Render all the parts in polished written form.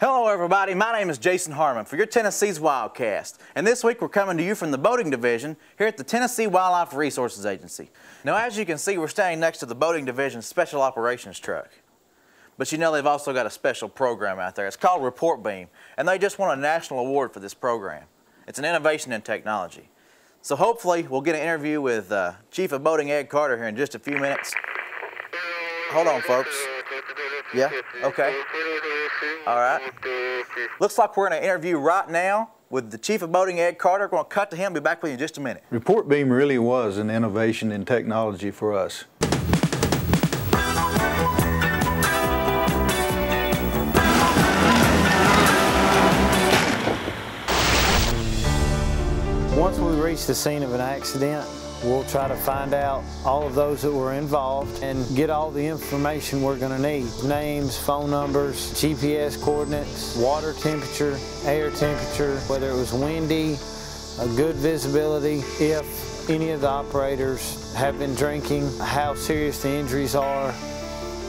Hello everybody, my name is Jason Harmon for your Tennessee's Wildcast, and this week we're coming to you from the Boating Division here at the Tennessee Wildlife Resources Agency. Now as you can see, we're standing next to the Boating Division's Special Operations truck. But you know they've also got a special program out there. It's called Report Beam, and they just won a national award for this program. It's an innovation in technology. So hopefully we'll get an interview with Chief of Boating Ed Carter here in just a few minutes. Hold on folks. Yeah? Okay. All right. Looks like we're in an interview right now with the Chief of Boating, Ed Carter. We're going to cut to him, be back with you in just a minute. Report Beam really was an innovation in technology for us. Once we reach the scene of an accident, we'll try to find out all of those that were involved and get all the information we're going to need. Names, phone numbers, GPS coordinates, water temperature, air temperature, whether it was windy, a good visibility, if any of the operators have been drinking, how serious the injuries are,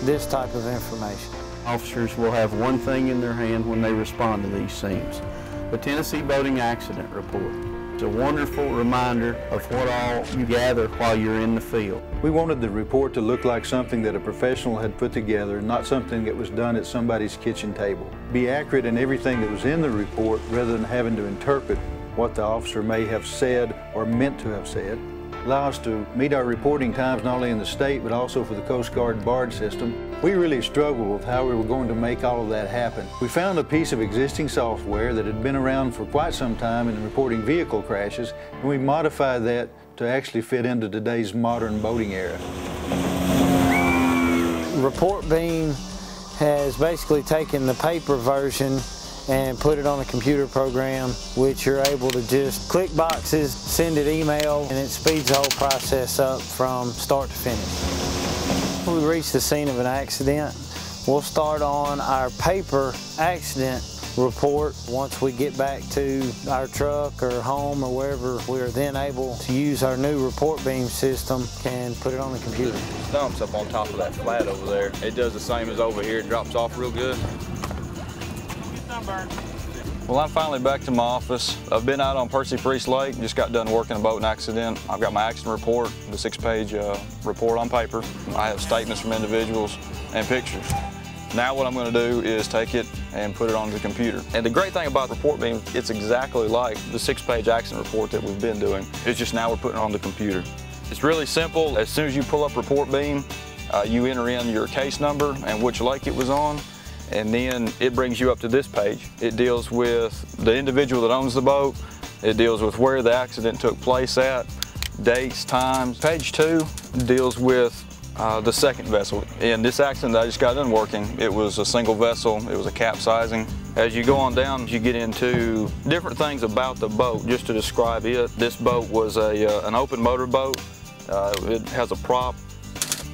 this type of information. Officers will have one thing in their hand when they respond to these scenes: the Tennessee Boating Accident Report. It's a wonderful reminder of what all you gather while you're in the field. We wanted the report to look like something that a professional had put together, not something that was done at somebody's kitchen table. Be accurate in everything that was in the report rather than having to interpret what the officer may have said or meant to have said. Allow us to meet our reporting times not only in the state but also for the Coast Guard barge system. We really struggled with how we were going to make all of that happen. We found a piece of existing software that had been around for quite some time in reporting vehicle crashes, and we modified that to actually fit into today's modern boating era. Report Beam has basically taken the paper version and put it on a computer program, which you're able to just click boxes, send it email, and it speeds the whole process up from start to finish. When we reach the scene of an accident, we'll start on our paper accident report. Once we get back to our truck or home or wherever, we are then able to use our new Report Beam system and put it on the computer. Stumps up on top of that flat over there. It does the same as over here. It drops off real good. Well, I'm finally back to my office. I've been out on Percy Priest Lake, just got done working a boating accident. I've got my accident report, the 6-page report on paper. I have statements from individuals and pictures. Now what I'm going to do is take it and put it on the computer. And the great thing about Report Beam, it's exactly like the 6-page accident report that we've been doing. It's just now we're putting it on the computer. It's really simple. As soon as you pull up Report Beam, you enter in your case number and which lake it was on, and then it brings you up to this page. It deals with the individual that owns the boat. It deals with where the accident took place at, dates, times. Page 2 deals with the second vessel. In this accident that I just got done working, it was a single vessel, it was a capsizing. As you go on down, you get into different things about the boat, just to describe it. This boat was an open motor boat. It has a prop.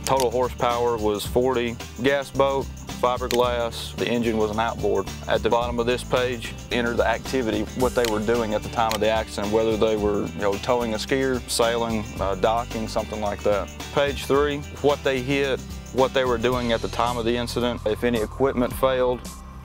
Total horsepower was 40. Gas boat, fiberglass. The engine was an outboard. At the bottom of this page, enter the activity, what they were doing at the time of the accident, whether they were towing a skier, sailing, docking, something like that. Page 3, what they hit, what they were doing at the time of the incident, if any equipment failed,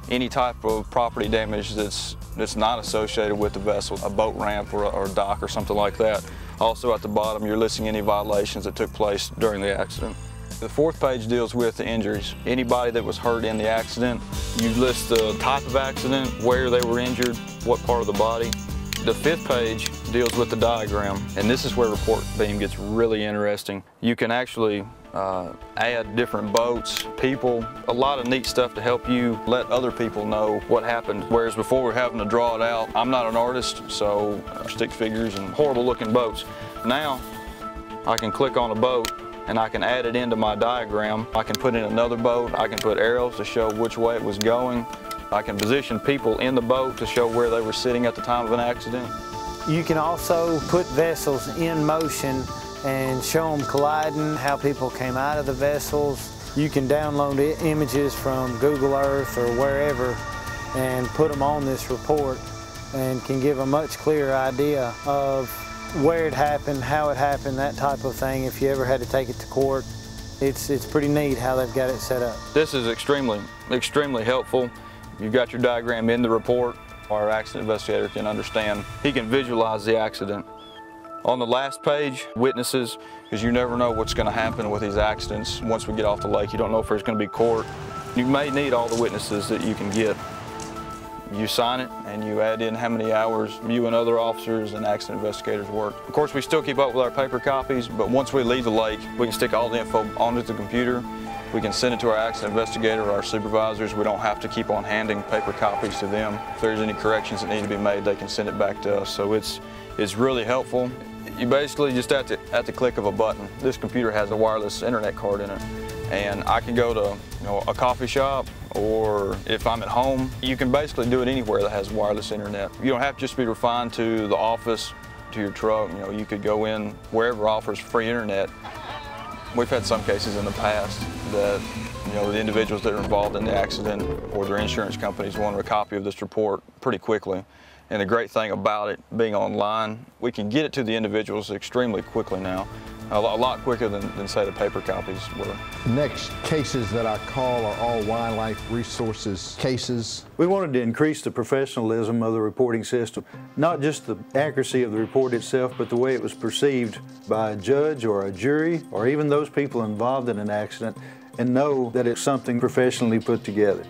any type of property damage that's not associated with the vessel, a boat ramp or a dock or something like that. Also at the bottom, you're listing any violations that took place during the accident. The 4th page deals with the injuries. Anybody that was hurt in the accident, you list the type of accident, where they were injured, what part of the body. The 5th page deals with the diagram, and this is where Report Beam gets really interesting. You can actually add different boats, people, a lot of neat stuff to help you let other people know what happened. Whereas before we're having to draw it out, I'm not an artist, so stick figures and horrible looking boats. Now I can click on a boat and I can add it into my diagram. I can put in another boat, I can put arrows to show which way it was going. I can position people in the boat to show where they were sitting at the time of an accident. You can also put vessels in motion and show them colliding, how people came out of the vessels. You can download images from Google Earth or wherever and put them on this report and can give a much clearer idea of where it happened, how it happened, that type of thing. If you ever had to take it to court, it's pretty neat how they've got it set up. This is extremely helpful. You've got your diagram in the report. Our accident investigator can understand. He can visualize the accident. On the last page, witnesses, because you never know what's going to happen with these accidents. Once we get off the lake, you don't know if there's going to be court. You may need all the witnesses that you can get. You sign it and you add in how many hours you and other officers and accident investigators work. Of course, we still keep up with our paper copies, but once we leave the lake, we can stick all the info onto the computer. We can send it to our accident investigator or our supervisors. We don't have to keep on handing paper copies to them. If there's any corrections that need to be made, they can send it back to us. So it's really helpful. You basically just at the click of a button. This computer has a wireless internet card in it. And I can go to a coffee shop, or if I'm at home, you can basically do it anywhere that has wireless internet. You don't have to just be refined to the office, to your truck. You could go in wherever offers free internet. We've had some cases in the past that the individuals that are involved in the accident or their insurance companies wanted a copy of this report pretty quickly. And the great thing about it being online, we can get it to the individuals extremely quickly now. A lot quicker than say the paper copies were. Next cases that I call are all wildlife resources cases. We wanted to increase the professionalism of the reporting system, not just the accuracy of the report itself, but the way it was perceived by a judge or a jury or even those people involved in an accident, and know that it's something professionally put together.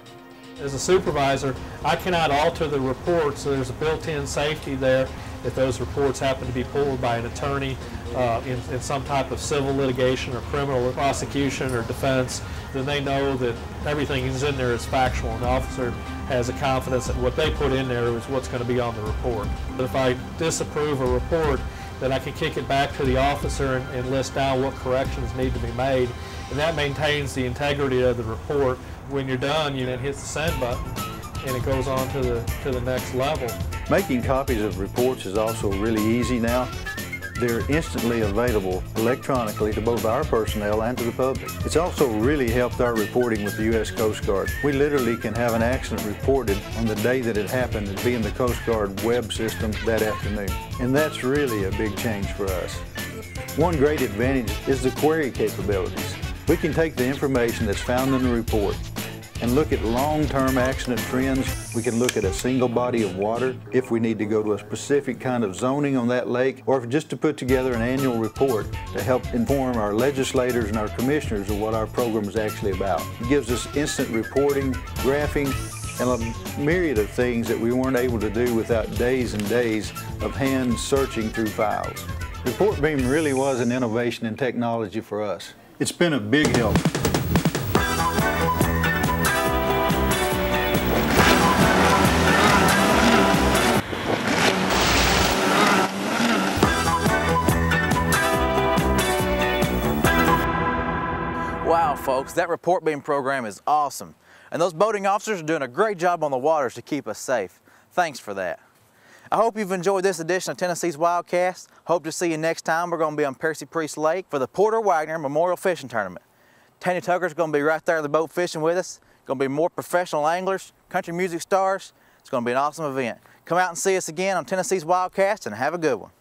As a supervisor, I cannot alter the report, so there's a built-in safety there. If those reports happen to be pulled by an attorney in some type of civil litigation or criminal prosecution or defense, then they know that everything is in there is factual, and the officer has a confidence that what they put in there is what's going to be on the report. But if I disapprove a report, then I can kick it back to the officer and list down what corrections need to be made, and that maintains the integrity of the report. When you're done, you then hit the send button, and it goes on to the next level. Making copies of reports is also really easy now. They're instantly available electronically to both our personnel and to the public. It's also really helped our reporting with the U.S. Coast Guard. We literally can have an accident reported on the day that it happened and be in the Coast Guard web system that afternoon. And that's really a big change for us. One great advantage is the query capabilities. We can take the information that's found in the report and look at long-term accident trends. We can look at a single body of water if we need to go to a specific kind of zoning on that lake, or just to put together an annual report to help inform our legislators and our commissioners of what our program is actually about. It gives us instant reporting, graphing, and a myriad of things that we weren't able to do without days and days of hand searching through files. ReportBeam really was an innovation in technology for us. It's been a big help. Wow, folks, that ReportBeam program is awesome. And those boating officers are doing a great job on the waters to keep us safe. Thanks for that. I hope you've enjoyed this edition of Tennessee's Wildcast. Hope to see you next time. We're going to be on Percy Priest Lake for the Porter Wagner Memorial Fishing Tournament. Tanya Tucker's going to be right there in the boat fishing with us. Going to be more professional anglers, country music stars. It's going to be an awesome event. Come out and see us again on Tennessee's Wildcast and have a good one.